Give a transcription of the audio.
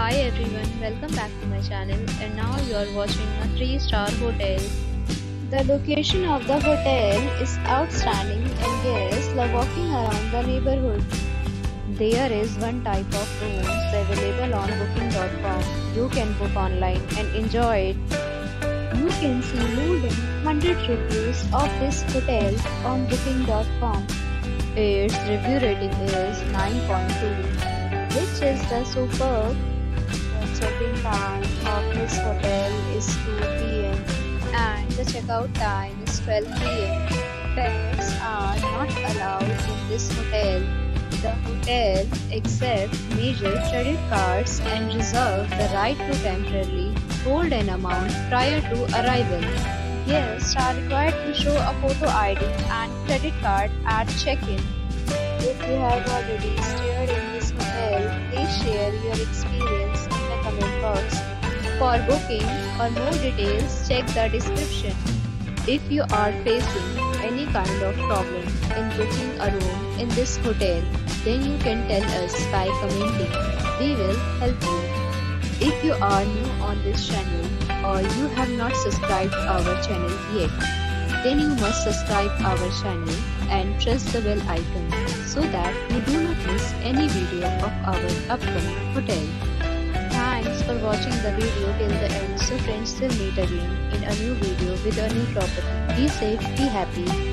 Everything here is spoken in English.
Hi everyone, welcome back to my channel and now you are watching a 3-star hotel. The location of the hotel is outstanding and guests love walking around the neighborhood. There is one type of rooms available on booking.com. You can book online and enjoy it. You can see more than 100 reviews of this hotel on booking.com. Its review rating is 9.2, which is the superb. The check-in time of this hotel is 2 p.m. and the checkout time is 12 p.m. Pets are not allowed in this hotel. The hotel accepts major credit cards and reserves the right to temporarily hold an amount prior to arrival. Guests are required to show a photo ID and credit card at check-in. If you have already stayed in this hotel, please share your experience in the comment box. For booking or more details, check the description. If you are facing any kind of problem in booking a room in this hotel, then you can tell us by commenting. We will help you. If you are new on this channel or you have not subscribed our channel yet, then you must subscribe our channel and press the bell icon so that you do not miss any video of our upcoming hotel. Thanks for watching the video till the end. So friends, will meet again in a new video with a new property. Be safe, be happy.